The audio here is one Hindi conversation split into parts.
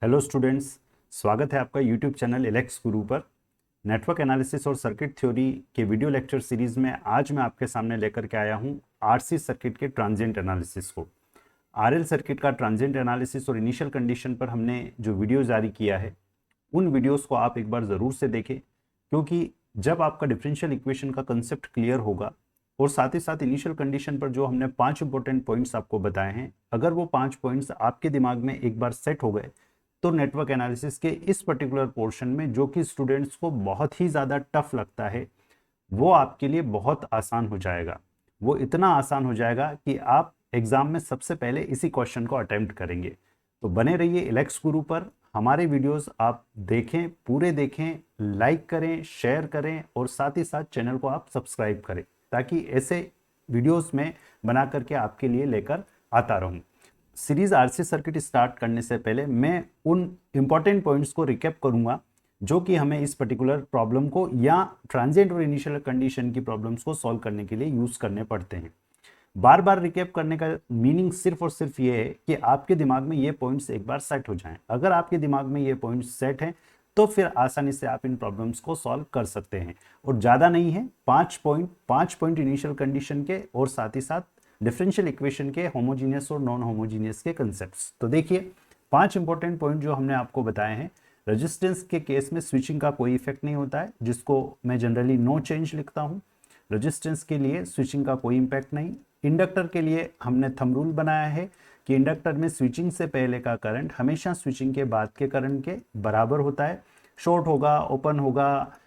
हेलो स्टूडेंट्स, स्वागत है आपका यूट्यूब चैनल एलेक्स गुरु पर। नेटवर्क एनालिसिस और सर्किट थ्योरी के वीडियो लेक्चर सीरीज में आज मैं आपके सामने लेकर के आया हूं आरसी सर्किट के ट्रांजिएंट एनालिसिस को। आरएल सर्किट का ट्रांजिएंट एनालिसिस और इनिशियल कंडीशन पर हमने जो वीडियो जारी किया है, उन वीडियोस को आप एक बार ज़रूर से देखें, क्योंकि जब आपका डिफरेंशियल इक्वेशन का कंसेप्ट क्लियर होगा और साथ ही साथ इनिशियल कंडीशन पर जो हमने 5 इंपॉर्टेंट पॉइंट्स आपको बताए हैं, अगर वो 5 पॉइंट्स आपके दिमाग में एक बार सेट हो गए तो नेटवर्क एनालिसिस के इस पर्टिकुलर पोर्शन में, जो कि स्टूडेंट्स को बहुत ही ज़्यादा टफ लगता है, वो आपके लिए बहुत आसान हो जाएगा। वो इतना आसान हो जाएगा कि आप एग्जाम में सबसे पहले इसी क्वेश्चन को अटेम्प्ट करेंगे। तो बने रहिए एलेक्स गुरु पर। हमारे वीडियोस आप देखें, पूरे देखें, लाइक करें, शेयर करें और साथ ही साथ चैनल को आप सब्सक्राइब करें, ताकि ऐसे वीडियोस में बना करके आपके लिए लेकर आता रहूं। सीरीज आरसी सर्किट स्टार्ट करने से पहले मैं उन इंपॉर्टेंट पॉइंट्स को रिकैप करूंगा जो कि हमें इस पर्टिकुलर प्रॉब्लम को या ट्रांजिएंट और इनिशियल कंडीशन की प्रॉब्लम्स को सॉल्व करने के लिए यूज करने पड़ते हैं। बार बार रिकैप करने का मीनिंग सिर्फ और सिर्फ ये है कि आपके दिमाग में ये पॉइंट्स एक बार सेट हो जाएं। अगर आपके दिमाग में ये पॉइंट्स सेट हैं तो फिर आसानी से आप इन प्रॉब्लम्स को सॉल्व कर सकते हैं। और ज़्यादा नहीं है, 5 पॉइंट इनिशियल कंडीशन के और साथ ही साथ डिफरेंशियल इक्वेशन के होमोजीनियस और नॉन होमोजीनियस के कंसेप्ट्स। तो देखिए, 5 इंपॉर्टेंट पॉइंट जो हमने आपको बताए हैं। रेजिस्टेंस के केस में स्विचिंग का कोई इफेक्ट नहीं होता है, जिसको मैं जनरली नो चेंज लिखता हूँ। रेजिस्टेंस के लिए स्विचिंग का कोई इंपैक्ट नहीं। इंडक्टर के लिए हमने थंब रूल बनाया है कि इंडक्टर में स्विचिंग से पहले का करंट हमेशा स्विचिंग के बाद के करंट के बराबर होता है। शॉर्ट होगा, ओपन होगा,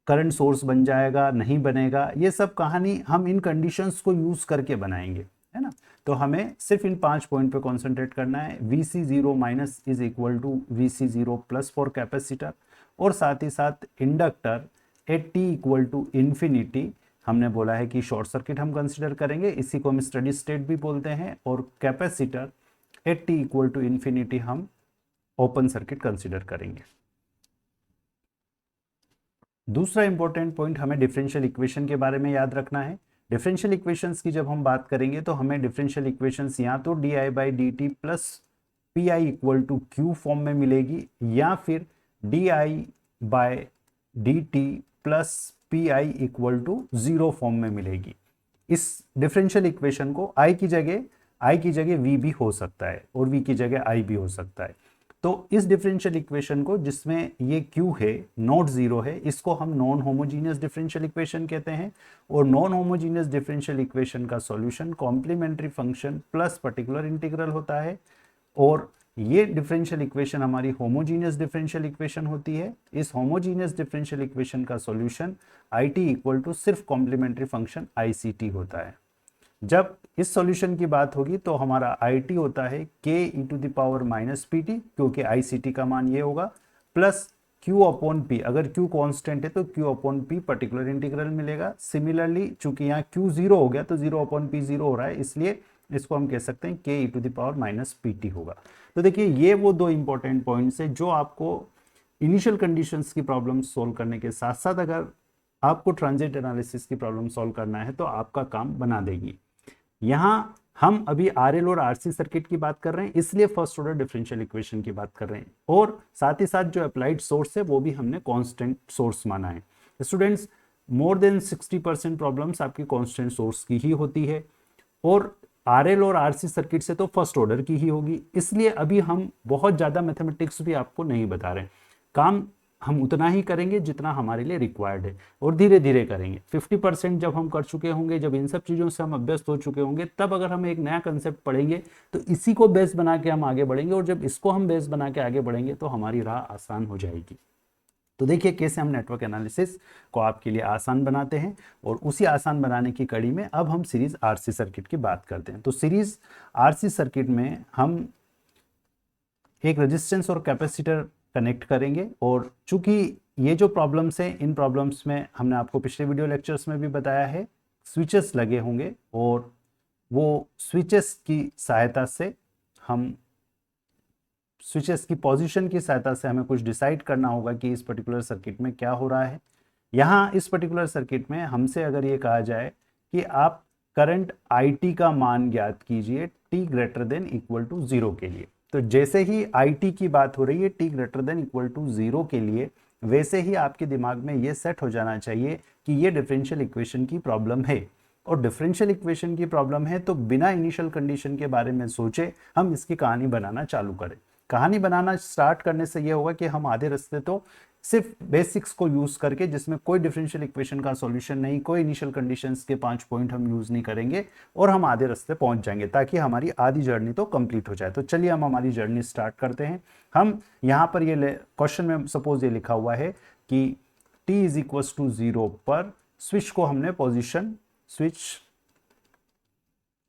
करंट सोर्स बन जाएगा, नहीं बनेगा, ये सब कहानी हम इन कंडीशंस को यूज करके बनाएंगे, है ना। तो हमें सिर्फ इन 5 पॉइंट पे कॉन्सेंट्रेट करना है। VC0 minus is equal to VC0 plus for capacitor, और साथ ही साथ inductor at T equal to infinity हमने बोला है कि शॉर्ट सर्किट हम कंसिडर करेंगे, इसी को हम स्टडी स्टेट भी बोलते हैं। और capacitor at T equal to infinity हम ओपन सर्किट कंसिडर करेंगे। दूसरा इंपॉर्टेंट पॉइंट हमें डिफरेंशियल इक्वेशन के बारे में याद रखना है। डिफरेंशियल इक्वेशंस की जब हम बात करेंगे तो हमें डिफरेंशियल इक्वेशंस या तो D by D T plus P I equal to Q form में मिलेगी, या फिर D I by D T plus P I equal to 0 form में मिलेगी। इस डिफरेंशियल इक्वेशन को आई की जगह वी भी हो सकता है और वी की जगह आई भी हो सकता है। तो इस डिफरेंशियल इक्वेशन को, जिसमें ये Q है नॉट जीरो है, इसको हम नॉन होमोजीनियस डिफरेंशियल इक्वेशन कहते हैं। और नॉन होमोजीनियस डिफरेंशियल इक्वेशन का solution complementary function plus particular integral होता है। और ये डिफरेंशियल इक्वेशन हमारी होमोजीनियस डिफरेंशियल इक्वेशन होती है। इस होमोजीनियस डिफरेंशियल इक्वेशन का solution I T equal to सिर्फ कॉम्प्लीमेंट्री फंक्शन ICT होता है। जब इस सॉल्यूशन की बात होगी तो हमारा IT होता है k e to the power minus P T, क्योंकि ICT का मान ये होगा, प्लस Q अपॉन P। अगर Q कांस्टेंट है तो Q upon P particular integral मिलेगा। सिमिलरली चूंकि यहाँ Q 0 हो गया तो 0 अपॉन P 0 हो रहा है, इसलिए इसको हम कह सकते हैं k e to the power minus P T होगा। तो देखिए, ये वो दो इंपॉर्टेंट पॉइंट्स है जो आपको इनिशियल कंडीशंस की प्रॉब्लम सोल्व करने के साथ साथ, अगर आपको ट्रांजिएंट एनालिसिस की प्रॉब्लम सोल्व करना है तो आपका काम बना देगी। यहां हम अभी आरएल और आरसी सर्किट की बात कर रहे हैं, इसलिए फर्स्ट ऑर्डर डिफरेंशियल इक्वेशन की बात कर रहे हैं। और साथ ही साथ जो अप्लाइड सोर्स है वो भी हमने कांस्टेंट सोर्स माना है। स्टूडेंट्स, मोर देन 60% प्रॉब्लम्स आपकी कांस्टेंट सोर्स की ही होती है, और आरएल और आरसी सर्किट से तो फर्स्ट ऑर्डर की ही होगी। इसलिए अभी हम बहुत ज़्यादा मैथमेटिक्स भी आपको नहीं बता रहे हैं। काम हम उतना ही करेंगे जितना हमारे लिए रिक्वायर्ड है, और धीरे धीरे करेंगे। 50% जब हम कर चुके होंगे, जब इन सब चीज़ों से हम अभ्यस्त हो चुके होंगे, तब अगर हम एक नया कंसेप्ट पढ़ेंगे तो इसी को बेस बना के हम आगे बढ़ेंगे, और जब इसको हम बेस बना के आगे बढ़ेंगे तो हमारी राह आसान हो जाएगी। तो देखिए कैसे हम नेटवर्क एनालिसिस को आपके लिए आसान बनाते हैं, और उसी आसान बनाने की कड़ी में अब हम सीरीज आरसी सर्किट की बात करते हैं। तो सीरीज आरसी सर्किट में हम एक रेजिस्टेंस और कैपेसिटर कनेक्ट करेंगे, और चूंकि ये जो प्रॉब्लम्स हैं, इन प्रॉब्लम्स में हमने आपको पिछले वीडियो लेक्चर्स में भी बताया है, स्विचेस लगे होंगे, और वो स्विचेस की सहायता से हम स्विचेस की पोजीशन की सहायता से हमें कुछ डिसाइड करना होगा कि इस पर्टिकुलर सर्किट में क्या हो रहा है। यहाँ इस पर्टिकुलर सर्किट में हमसे अगर ये कहा जाए कि आप करंट IT का मान ज्ञात कीजिए t greater than equal to 0 के लिए, तो जैसे ही आई टी की बात हो रही है t greater than equal to 0 के लिए, वैसे ही आपके दिमाग में ये सेट हो जाना चाहिए कि ये डिफरेंशियल इक्वेशन की प्रॉब्लम है। और डिफरेंशियल इक्वेशन की प्रॉब्लम है तो बिना इनिशियल कंडीशन के बारे में सोचे हम इसकी कहानी बनाना चालू करें। कहानी बनाना स्टार्ट करने से ये होगा कि हम आधे रास्ते तो सिर्फ बेसिक्स को यूज करके, जिसमें कोई डिफरेंशियल इक्वेशन का सॉल्यूशन नहीं, कोई इनिशियल कंडीशंस के 5 पॉइंट हम यूज नहीं करेंगे और हम आधे रास्ते पहुंच जाएंगे, ताकि हमारी आधी जर्नी तो कंप्लीट हो जाए। तो चलिए हम हमारी जर्नी स्टार्ट करते हैं। हम यहाँ पर ये क्वेश्चन में सपोज ये लिखा हुआ है कि t इज इक्वल टू 0 पर स्विच को हमने position, switch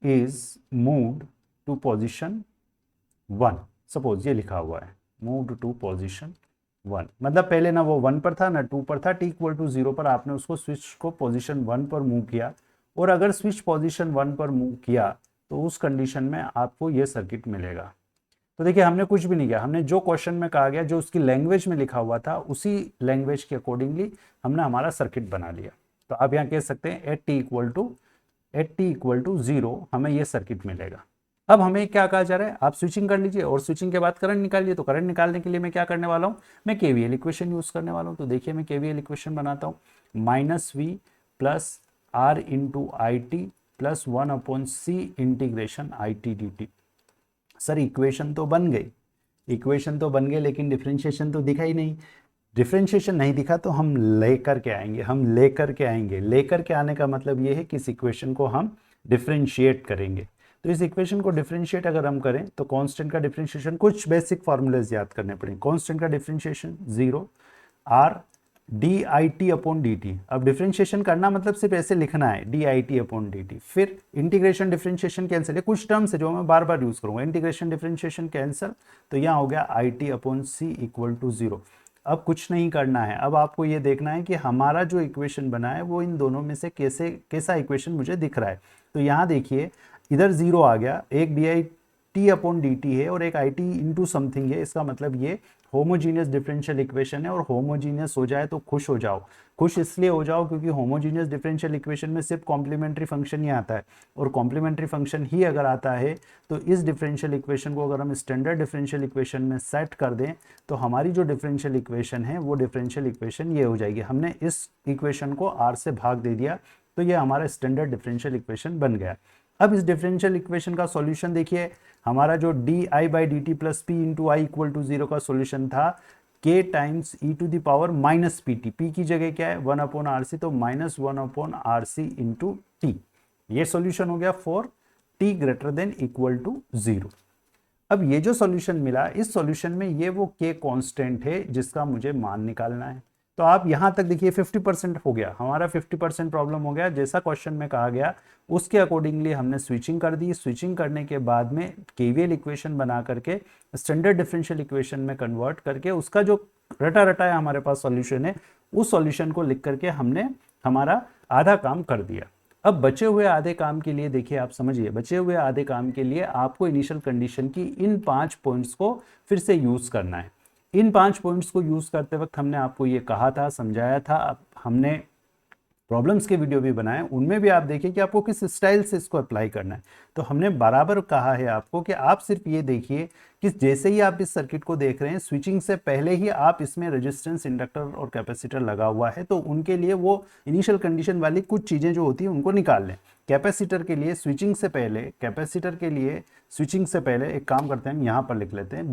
is moved to position 1, suppose ये लिखा हुआ है मूव्ड टू पोजिशन 1, मतलब पहले ना वो 1 पर था ना 2 पर था, t इक्वल टू 0 पर आपने उसको स्विच को पोजीशन 1 पर मूव किया। और अगर स्विच पोजीशन 1 पर मूव किया तो उस कंडीशन में आपको ये सर्किट मिलेगा। तो देखिए हमने कुछ भी नहीं किया, हमने जो क्वेश्चन में कहा गया, जो उसकी लैंग्वेज में लिखा हुआ था, उसी लैंग्वेज के अकॉर्डिंगली हमने हमारा सर्किट बना लिया। तो आप यहाँ कह सकते हैं एट टी इक्वल टू 0 हमें ये सर्किट मिलेगा। अब हमें क्या कहा जा रहा है, आप स्विचिंग कर लीजिए और स्विचिंग के बाद करंट निकालिए। तो करंट निकालने के लिए मैं क्या करने वाला हूँ, मैं केवीएल इक्वेशन यूज करने वाला हूँ। तो देखिए मैं केवीएल इक्वेशन बनाता हूँ, -v plus r into I T plus 1/c integration I T D T. Sir equation तो बन गई, इक्वेशन तो बन गई, लेकिन डिफ्रेंशिएशन तो दिखा ही नहीं। डिफ्रेंशिएशन नहीं दिखा तो हम लेकर के आएंगे, हम लेकर के आएंगे। लेकर के आने का मतलब ये है कि इस इक्वेशन को हम डिफ्रेंशिएट करेंगे। तो इस इक्वेशन को डिफरेंशिएट अगर हम करें तो कांस्टेंट का डिफरेंशिएशन, कुछ बेसिक फार्मूलेज याद करने पड़ेंगे। कांस्टेंट का differentiation 0 r D I T upon D T. अब डिफरेंशिएशन करना मतलब सिर्फ ऐसे लिखना है D I T upon D T. फिर इंटीग्रेशन डिफरेंशिएशन कैंसिल है, कुछ टर्म्स है जो मैं बार बार यूज करूंगा। इंटीग्रेशन डिफरेंशिएशन कैंसिल, तो यहाँ हो गया I T upon C equal to 0। अब कुछ नहीं करना है, अब आपको ये देखना है कि हमारा जो इक्वेशन बना है वो इन दोनों में से कैसा इक्वेशन मुझे दिख रहा है। तो यहाँ देखिए इधर 0 आ गया, एक D I T upon D T है और एक आई टी इंटू समथिंग है। इसका मतलब ये होमोजीनियस डिफरेंशियल इक्वेशन है। और होमोजीनियस हो जाए तो खुश हो जाओ। खुश इसलिए हो जाओ क्योंकि होमोजीनियस डिफरेंशियल इक्वेशन में सिर्फ कॉम्प्लीमेंट्री फंक्शन ही आता है, और कॉम्प्लीमेंट्री फंक्शन ही अगर आता है तो इस डिफरेंशियल इक्वेशन को अगर हम स्टैंडर्ड डिफरेंशियल इक्वेशन में सेट कर दें तो हमारी जो डिफरेंशियल इक्वेशन है वो डिफरेंशियल इक्वेशन ये हो जाएगी। हमने इस इक्वेशन को r से भाग दे दिया तो ये हमारा स्टैंडर्ड डिफरेंशियल इक्वेशन बन गया। अब इस डिफरेंशियल इक्वेशन का सॉल्यूशन देखिए, हमारा जो D I by D T plus P into I equal to 0 का सॉल्यूशन था k times E to the power minus P T. P की जगह क्या है 1 अपॉन आर सी, तो minus 1 upon R C into T. ये सॉल्यूशन हो गया for t greater than equal to 0। अब ये जो सॉल्यूशन मिला, इस सॉल्यूशन में ये वो k कांस्टेंट है जिसका मुझे मान निकालना है। तो आप यहां तक देखिए 50% हो गया, हमारा 50% प्रॉब्लम हो गया। जैसा क्वेश्चन में कहा गया उसके अकॉर्डिंगली हमने स्विचिंग कर दी। स्विचिंग करने के बाद में केवीएल इक्वेशन बना करके स्टैंडर्ड डिफरेंशियल इक्वेशन में कन्वर्ट करके उसका जो रटा रटाया हमारे पास सॉल्यूशन है, उस सॉल्यूशन को लिख करके हमने हमारा आधा काम कर दिया। अब बचे हुए आधे काम के लिए देखिए, आप समझिए, बचे हुए आधे काम के लिए आपको इनिशियल कंडीशन की इन 5 पॉइंट्स को फिर से यूज करना है। इन 5 पॉइंट्स को यूज करते वक्त हमने आपको ये कहा था, समझाया था, हमने प्रॉब्लम्स के वीडियो भी बनाए, उनमें भी आप देखिए कि आपको किस स्टाइल से इसको अप्लाई करना है। तो हमने बराबर कहा है आपको कि आप सिर्फ ये देखिए कि जैसे ही आप इस सर्किट को देख रहे हैं, स्विचिंग से पहले ही आप इसमें रेजिस्टेंस, इंडक्टर और कैपेसिटर लगा हुआ है, तो उनके लिए वो इनिशियल कंडीशन वाली कुछ चीज़ें जो होती हैं उनको निकाल लें। कैपेसिटर के लिए स्विचिंग से पहले, कैपेसिटर के लिए स्विचिंग से पहले एक काम करते हैं, हम यहाँ पर लिख लेते हैं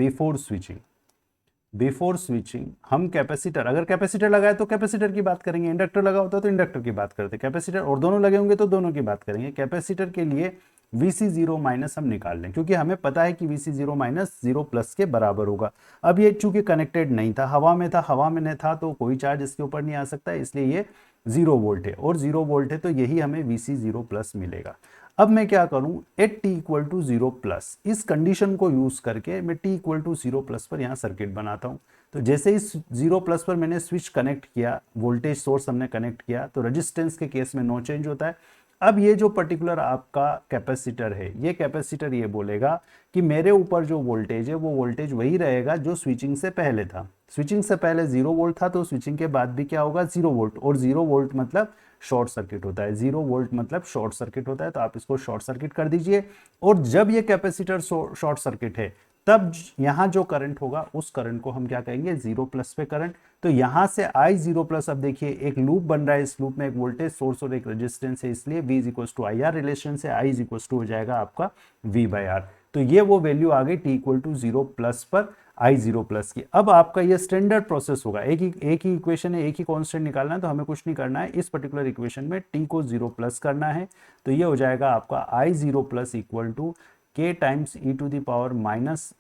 बिफोर स्विचिंग हम कैपेसिटर, अगर कैपेसिटर लगाए तो कैपेसिटर की बात करेंगे, इंडक्टर लगा होता है तो इंडक्टर की बात करते हैं, कैपेसिटर और दोनों लगे होंगे तो दोनों की बात करेंगे। कैपेसिटर के लिए Vc0 माइनस हम निकाल लें, क्योंकि हमें पता है कि Vc0 माइनस 0 प्लस के बराबर होगा। अब ये चूंकि कनेक्टेड नहीं था, हवा में था, हवा में नहीं था तो कोई चार्ज इसके ऊपर नहीं आ सकता, इसलिए ये 0 वोल्ट है, और 0 वोल्ट है तो यही हमें Vc0 प्लस मिलेगा। अब मैं क्या करूं, at t equal to 0 plus, इस कंडीशन को यूज करके मैं t इक्वल टू 0 प्लस पर यहाँ सर्किट बनाता हूं। तो जैसे इस 0 प्लस पर मैंने स्विच कनेक्ट किया, वोल्टेज सोर्स हमने कनेक्ट किया, तो रेजिस्टेंस के केस में नो चेंज होता है। अब ये जो पर्टिकुलर आपका कैपेसिटर है, ये कैपेसिटर ये बोलेगा कि मेरे ऊपर जो वोल्टेज है वो वोल्टेज वही रहेगा जो स्विचिंग से पहले था। स्विचिंग से पहले 0 वोल्ट था, तो स्विचिंग के बाद भी क्या होगा 0 वोल्ट, और 0 वोल्ट मतलब शॉर्ट सर्किट होता है, 0 वोल्ट मतलब शॉर्ट सर्किट होता है, तो आप इसको शॉर्ट सर्किट कर दीजिए। और जब ये कैपेसिटर शॉर्ट सर्किट है तब यहाँ जो करंट होगा उस करंट को हम क्या कहेंगे, 0 प्लस पे करंट। तो यहाँ से I 0 प्लस, अब देखिए एक लूप बन रहा है, इस लूप में एक वोल्टेज सोर्स और एक रेजिस्टेंस है, इसलिए V is equal to I R, relation से I इज इक्वल टू हो जाएगा आपका V बाई आर। तो ये वो वैल्यू आ गई t इक्वल टू 0 प्लस पर I 0 प्लस की। अब आपका ये स्टैंडर्ड प्रोसेस होगा, एक ही इक्वेशन है, एक ही कांस्टेंट निकालना है, तो हमें कुछ नहीं करना है, इस पर्टिकुलर इक्वेशन में t को 0 प्लस करना है। तो ये हो जाएगा आपका I 0 plus equal to k times e to the power minus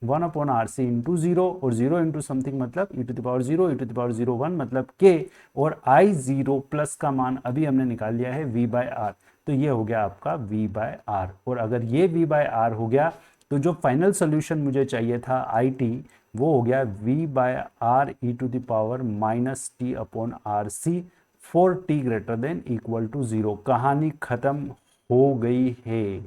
1 upon R C into 0, और 0 इंटू समथिंग मतलब e to the power 0, e to the power 0 1 मतलब k, और I 0 प्लस का मान अभी हमने निकाल लिया है v बाय आर। तो ये हो गया आपका v बाय आर, और अगर ये v बाय आर हो गया तो जो फाइनल सोल्यूशन मुझे चाहिए था आई टी, वो हो गया v by R E to the power minus T upon R C for T greater than equal to 0। कहानी खत्म हो गई है,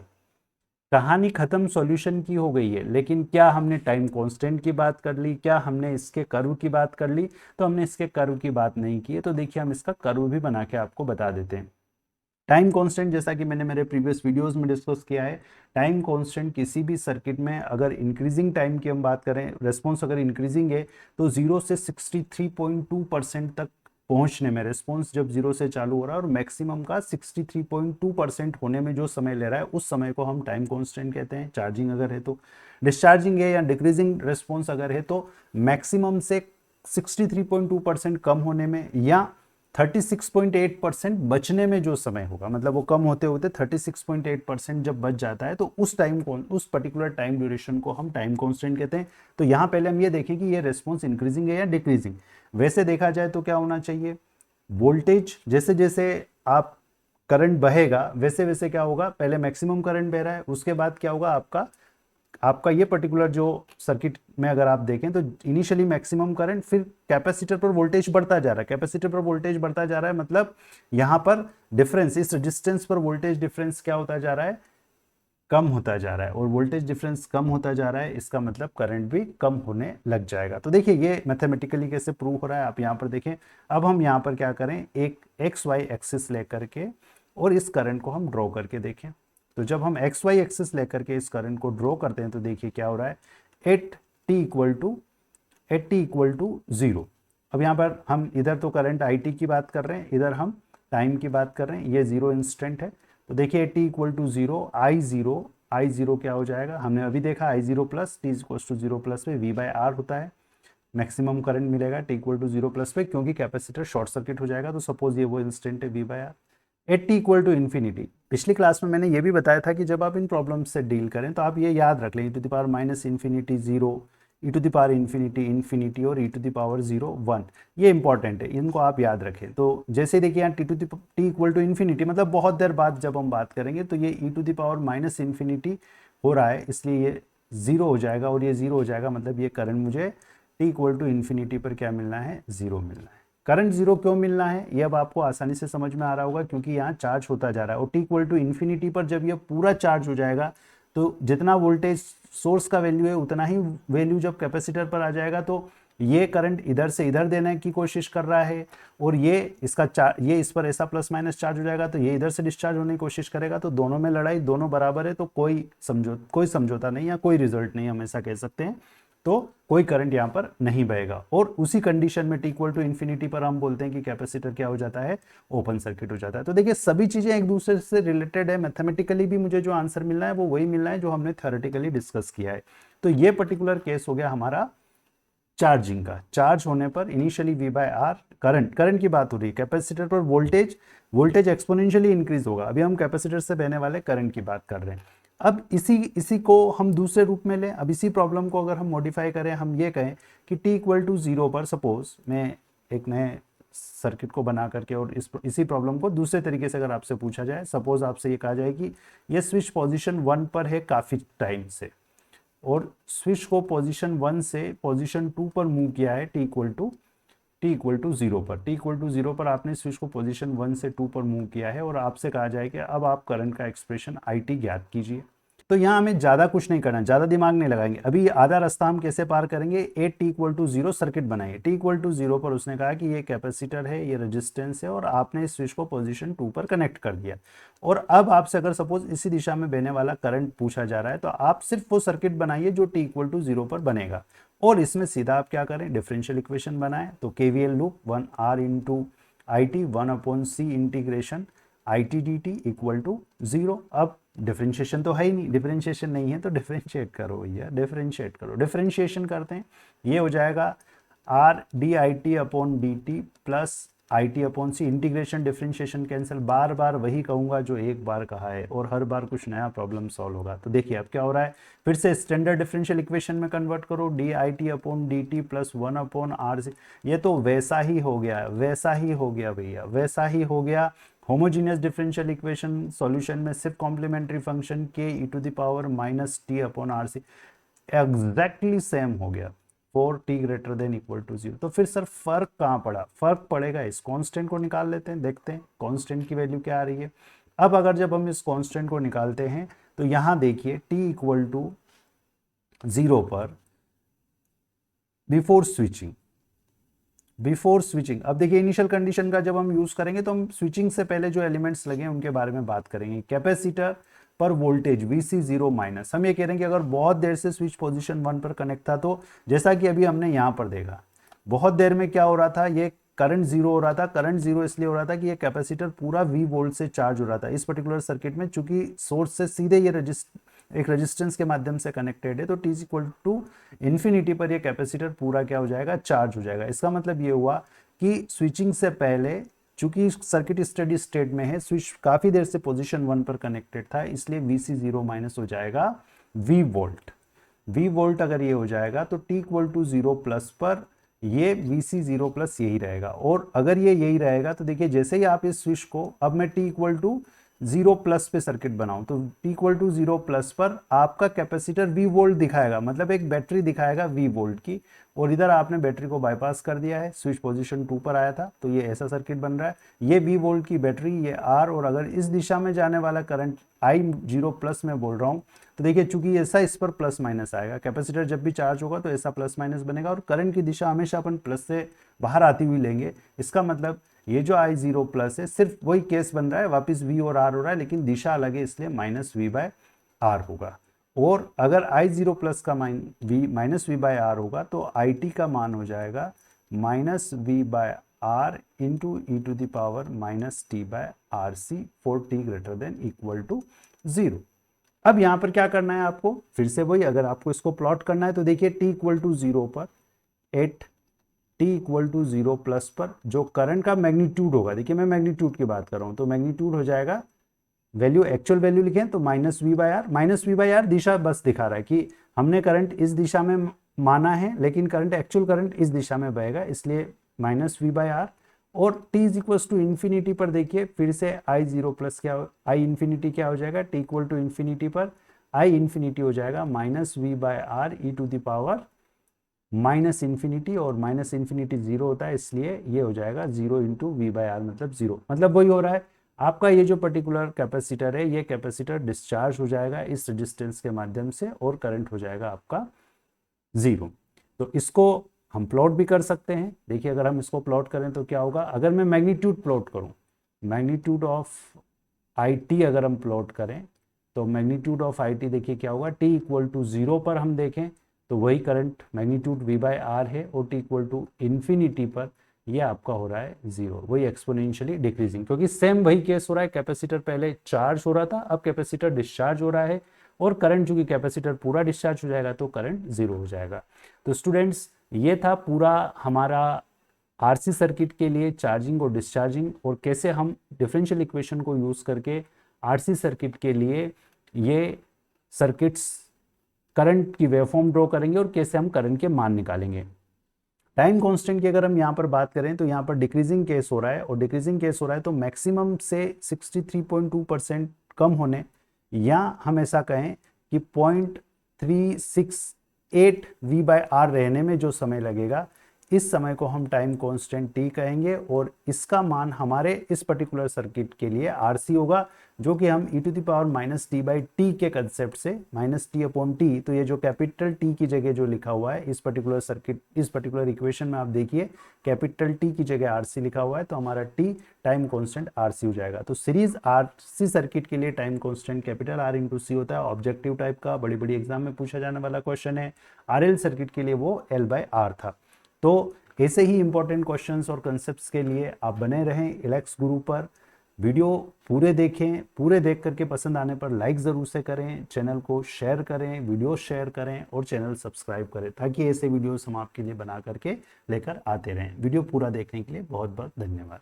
कहानी खत्म सॉल्यूशन की हो गई है। लेकिन क्या हमने टाइम कांस्टेंट की बात कर ली, क्या हमने इसके कर्व की बात कर ली? तो हमने इसके कर्व की बात नहीं की है। तो देखिए हम इसका कर्व भी बना के आपको बता देते हैं। टाइम कांस्टेंट, जैसा कि मैंने मेरे प्रीवियस वीडियोस में डिस्कस किया है, टाइम कांस्टेंट किसी भी सर्किट में अगर इंक्रीजिंग टाइम की हम बात करें, रेस्पॉन्स अगर इंक्रीजिंग है तो 0 से 63.2% तक पहुंचने में, रेस्पॉन्स जब 0 से चालू हो रहा है और मैक्सिमम का 63.2% होने में जो समय ले रहा है, उस समय को हम टाइम कांस्टेंट कहते हैं। चार्जिंग अगर है तो, डिस्चार्जिंग है या डिक्रीजिंग रेस्पॉन्स अगर है तो मैक्सिमम से 63.2% कम होने में या 36.8% बचने में जो समय होगा, मतलब वो कम होते होते 36.8% जब बच जाता है, तो उस टाइम को, उस पर्टिकुलर टाइम ड्यूरेशन को हम टाइम कांस्टेंट कहते हैं। तो यहाँ पहले हम ये देखें कि ये रेस्पॉन्स इंक्रीजिंग है या डिक्रीजिंग। वैसे देखा जाए तो क्या होना चाहिए, वोल्टेज जैसे जैसे आप करंट बहेगा वैसे वैसे क्या होगा, पहले मैक्सिमम करंट बह रहा है, उसके बाद क्या होगा, आपका ये पर्टिकुलर जो सर्किट में अगर आप देखें तो इनिशियली मैक्सिमम करंट, फिर कैपेसिटर पर वोल्टेज बढ़ता जा रहा है, कैपेसिटर पर वोल्टेज बढ़ता जा रहा है, मतलब यहाँ पर डिफरेंस, इस रेजिस्टेंस पर वोल्टेज डिफरेंस क्या होता जा रहा है, कम होता जा रहा है, और वोल्टेज डिफरेंस कम होता जा रहा है, इसका मतलब करंट भी कम होने लग जाएगा। तो देखिए ये मैथमेटिकली कैसे प्रूव हो रहा है, आप यहाँ पर देखें। अब हम यहाँ पर क्या करें, एक एक्स वाई एक्सिस लेकर के और इस करंट को हम ड्रॉ करके देखें। तो जब हम एक्स वाई एक्सिस लेकर के इस करंट को ड्रॉ करते हैं तो देखिए क्या हो रहा है, एट टी इक्वल टू 0। अब यहाँ पर हम इधर तो करंट आई टी की बात कर रहे हैं, इधर हम टाइम की बात कर रहे हैं, ये 0 इंस्टेंट है। तो देखिए T equal to 0, I zero क्या हो जाएगा, हमने अभी देखा I 0 plus T equal to 0 plus पे वी बाई आर होता है, मैक्सिमम करंट मिलेगा टी इक्वल टू 0 प्लस पे, क्योंकि कैपेसिटर शॉर्ट सर्किट हो जाएगा। तो सपोज ये वो इंस्टेंट है V by R. At T equal to infinity, पिछली क्लास में मैंने ये भी बताया था कि जब आप इन प्रॉब्लम्स से डील करें तो आप ये याद रख लें, e to the power minus infinity 0, e to the power infinity और e टू द पावर 0 1, ये इंपॉर्टेंट है, इनको आप याद रखें। तो जैसे देखिए यहाँ टी इक्वल टू इन्फिनिटी मतलब बहुत देर बाद जब हम बात करेंगे तो ये e to the power minus infinity हो रहा है, इसलिए ये 0 हो जाएगा, और ये 0 हो जाएगा मतलब ये करंट मुझे टी इक्वल टू इन्फिनिटी पर क्या मिलना है, 0 मिलना है। करंट 0 क्यों मिलना है ये अब आपको आसानी से समझ में आ रहा होगा, क्योंकि यहाँ चार्ज होता जा रहा है, और टी इक्वल टू इन्फिनिटी पर जब ये पूरा चार्ज हो जाएगा तो जितना वोल्टेज सोर्स का वैल्यू है उतना ही वैल्यू जब कैपेसिटर पर आ जाएगा, तो ये करंट इधर से इधर देने की कोशिश कर रहा है, और ये ये इस पर ऐसा प्लस माइनस चार्ज हो जाएगा, तो ये इधर से डिस्चार्ज होने की कोशिश करेगा। तो दोनों में लड़ाई, दोनों बराबर है, तो कोई समझौता नहीं या कोई रिजल्ट नहीं, हम ऐसा कह सकते हैं। तो कोई करंट यहाँ पर नहीं बहेगा, और उसी कंडीशन में टी इक्वल टू इन्फिनिटी पर हम बोलते हैं कि कैपेसिटर क्या हो जाता है, ओपन सर्किट हो जाता है। तो देखिए सभी चीजें एक दूसरे से रिलेटेड है, मैथमेटिकली भी मुझे जो आंसर मिलना है वो वही मिलना है जो हमने थ्योरेटिकली डिस्कस किया है। तो ये पर्टिकुलर केस हो गया हमारा चार्जिंग का। चार्ज होने पर initially V by R, current की बात हो रही है, कैपेसिटर पर वोल्टेज एक्सपोनेंशियली इंक्रीज होगा। अभी हम कैपेसिटर से बहने वाले करंट की बात कर रहे हैं। अब इसी को हम दूसरे रूप में लें, अब इसी प्रॉब्लम को अगर हम मॉडिफाई करें, हम ये कहें कि t इक्वल टू 0 पर सपोज मैं एक नए सर्किट को बना करके, और इसी प्रॉब्लम को दूसरे तरीके से अगर आपसे पूछा जाए, सपोज आपसे ये कहा जाए कि ये स्विच पोजीशन 1 पर है काफ़ी टाइम से, और स्विच को पोजीशन 1 से पोजीशन 2 पर मूव किया है t इक्वल टू 0 पर। t इक्वल टू 0 पर आपने स्विच को पोजीशन 1 से 2 पर मूव किया है, और आपसे कहा जाए कि अब आप करंट का एक्सप्रेशन i t ज्ञात कीजिए। तो यहाँ हमें ज़्यादा कुछ नहीं करना, ज़्यादा दिमाग नहीं लगाएंगे। अभी आधा रास्ता हम कैसे पार करेंगे, at T equal to zero circuit बनाइए। टी इक्वल टू जीरो पर उसने कहा कि ये कैपेसिटर है, ये रेजिस्टेंस है, और आपने इस स्विच को पोजीशन 2 पर कनेक्ट कर दिया। और अब आपसे अगर सपोज इसी दिशा में बहने वाला करंट पूछा जा रहा है, तो आप सिर्फ वो सर्किट बनाइए जो टी इक्वल टू जीरो पर बनेगा, और इसमें सीधा आप क्या करें, डिफरेंशियल इक्वेशन बनाएं। तो KVL loop 1 R into I T 1/c integration I T D T equal to zero. अब डिफरेंशिएशन तो है ही नहीं, डिफरेंशिएशन नहीं है तो डिफरेंशिएट करो भैया, डिफरेंशिएट करो। डिफरेंशिएशन करते हैं, ये हो जाएगा R D I T upon D T plus I T upon C, integration differentiation cancel, बार बार वही कहूंगा जो एक बार कहा है, और हर बार कुछ नया प्रॉब्लम सॉल्व होगा। तो देखिए अब क्या हो रहा है, फिर से स्टैंडर्ड डिफरेंशियल इक्वेशन में कन्वर्ट करो, D I T upon D T plus 1 upon R C. ये तो वैसा ही हो गया, वैसा ही हो गया भैया, वैसा ही हो गया। होमोजीनियस डिफरेंशियल इक्वेशन सॉल्यूशन में सिर्फ कॉम्प्लीमेंट्री फंक्शन के E to the power minus T upon R C exactly same हो गया for T greater than equal to zero. तो फिर सर फर्क कहाँ पड़ा, फर्क पड़ेगा इस कांस्टेंट को निकाल लेते हैं, देखते हैं कांस्टेंट की वैल्यू क्या आ रही है। अब अगर जब हम इस कांस्टेंट को निकालते हैं तो यहां देखिए टी इक्वल टू जीरो पर बिफोर स्विचिंग, अब देखिए इनिशियल कंडीशन का जब हम यूज करेंगे तो हम स्विचिंग से पहले जो एलिमेंट्स लगे हैं उनके बारे में बात करेंगे। कैपेसिटर पर वोल्टेज VC0 माइनस, हम ये कह रहे हैं कि अगर बहुत देर से स्विच पोजीशन 1 पर कनेक्ट था, तो जैसा कि अभी हमने यहाँ पर देखा, बहुत देर में क्या हो रहा था, ये करंट जीरो हो रहा था। करंट जीरो इसलिए हो रहा था कि ये कैपेसिटर पूरा V वोल्ट से चार्ज हो रहा था। इस पर्टिकुलर सर्किट में चूंकि सोर्स से सीधे ये एक रेजिस्टेंस के माध्यम से कनेक्टेड है, तो t इक्वल टू इन्फिनिटी पर ये कैपेसिटर पूरा क्या हो जाएगा, चार्ज हो जाएगा। इसका मतलब ये हुआ कि स्विचिंग से पहले चूंकि सर्किट स्टडी स्टेट में है, स्विच काफी देर से पोजीशन 1 पर कनेक्टेड था, इसलिए VC0 माइनस हो जाएगा V वोल्ट अगर ये हो जाएगा तो t equal to zero plus पर ये VC0 प्लस यही रहेगा। और अगर ये यही रहेगा तो देखिए जैसे ही आप इस स्विच को, अब मैं t equal to zero plus पे सर्किट बनाऊं, तो t equal to zero plus पर आपका कैपेसिटर V वोल्ट दिखाएगा, मतलब एक बैटरी दिखाएगा V वोल्ट की, और इधर आपने बैटरी को बाईपास कर दिया है, स्विच पोजीशन 2 पर आया था, तो ये ऐसा सर्किट बन रहा है। ये V वोल्ट की बैटरी, ये R, और अगर इस दिशा में जाने वाला करंट I0 प्लस में बोल रहा हूँ, तो देखिए चूंकि ऐसा इस पर प्लस माइनस आएगा, कैपेसिटर जब भी चार्ज होगा तो ऐसा प्लस माइनस बनेगा, और करंट की दिशा हमेशा अपन प्लस से बाहर आती हुई लेंगे। इसका मतलब ये जो I0 प्लस है, सिर्फ वही केस बन रहा है, वापस V और R हो रहा है, लेकिन दिशा अलग है, इसलिए माइनस V बाय R होगा। और अगर I0 प्लस का माइनस V बाय R होगा, तो IT का मान हो जाएगा minus V by R into E to the power minus T by R C for T greater than equal to zero. अब यहाँ पर क्या करना है आपको, फिर से वही, अगर आपको इसको प्लॉट करना है तो देखिए t इक्वल टू जीरो पर at t equal to zero plus पर जो करंट का मैग्नीट्यूड होगा, देखिए मैं मैग्नीट्यूड की बात कर रहा हूँ, तो मैग्नीट्यूड हो जाएगा, वैल्यू एक्चुअल वैल्यू लिखें तो minus V by R. Minus V by R दिशा बस दिखा रहा है कि हमने करंट इस दिशा में माना है, लेकिन करंट एक्चुअल करंट इस दिशा में बहेगा, इसलिए माइनस वी बाय आर। और t is equal to infinity पर देखिए फिर से I0 प्लस क्या, I इन्फिनिटी क्या हो जाएगा, t इक्वल टू इन्फिनिटी पर I इन्फिनिटी हो जाएगा minus V by R E to the power minus infinity, और माइनस इन्फिनिटी जीरो होता है, इसलिए ये हो जाएगा zero into V by R, मतलब जीरो। मतलब वही हो रहा है आपका, ये जो पर्टिकुलर कैपेसिटर है, ये कैपेसिटर डिस्चार्ज हो जाएगा इस रेजिस्टेंस के माध्यम से, और करंट हो जाएगा आपका जीरो। तो इसको हम प्लॉट भी कर सकते हैं। देखिए अगर हम इसको प्लॉट करें तो क्या होगा, अगर मैं मैग्नीट्यूड प्लॉट करूं, मैग्नीट्यूड ऑफ आई टी अगर हम प्लॉट करें, तो मैग्नीट्यूड ऑफ आई टी देखिए क्या होगा, टी इक्वल टू जीरो पर हम देखें तो वही current magnitude V by R है, और टी इक्वल टू इन्फिनिटी पर ये आपका हो रहा है जीरो, वही एक्सपोनेंशियली डिक्रीजिंग, क्योंकि सेम वही केस हो रहा है, कैपेसिटर पहले चार्ज हो रहा था, अब कैपेसिटर डिस्चार्ज हो रहा है, और करंट चूंकि कैपेसिटर पूरा डिस्चार्ज हो जाएगा तो करंट जीरो हो जाएगा। तो स्टूडेंट्स ये था पूरा हमारा आरसी सर्किट के लिए चार्जिंग और डिस्चार्जिंग, और कैसे हम डिफरेंशियल इक्वेशन को यूज करके आरसी सर्किट के लिए ये सर्किट्स करंट की वेवफॉर्म ड्रॉ करेंगे, और कैसे हम करंट के मान निकालेंगे। टाइम कांस्टेंट की अगर हम यहाँ पर बात करें तो यहाँ पर डिक्रीजिंग केस हो रहा है, और डिक्रीजिंग केस हो रहा है तो मैक्सिमम से 63.2% कम होने, या हम ऐसा कहें कि 0.368 V बाय आर रहने में जो समय लगेगा, इस समय को हम टाइम कांस्टेंट t कहेंगे और इसका मान हमारे इस पर्टिकुलर सर्किट के लिए RC होगा, जो कि हम e to the power minus T by T के कंसेप्ट से माइनस टी अपॉन टी, तो ये जो कैपिटल T की जगह जो लिखा हुआ है इस पर्टिकुलर सर्किट, इस पर्टिकुलर इक्वेशन में आप देखिए कैपिटल T की जगह RC लिखा हुआ है, तो हमारा T टाइम कांस्टेंट RC हो जाएगा। तो सीरीज RC सर्किट के लिए time constant capital R into C होता है, ऑब्जेक्टिव टाइप का बड़ी बड़ी एग्जाम में पूछा जाने वाला क्वेश्चन है। RL सर्किट के लिए वो L बाय R था। तो ऐसे ही इंपॉर्टेंट क्वेश्चंस और कंसेप्ट्स के लिए आप बने रहें इलेक्स गुरु पर। वीडियो पूरे देखें, पूरे देख करके पसंद आने पर लाइक ज़रूर से करें, चैनल को शेयर करें, वीडियो शेयर करें और चैनल सब्सक्राइब करें, ताकि ऐसे वीडियोस हम आपके लिए बना करके लेकर आते रहें। वीडियो पूरा देखने के लिए बहुत बहुत धन्यवाद।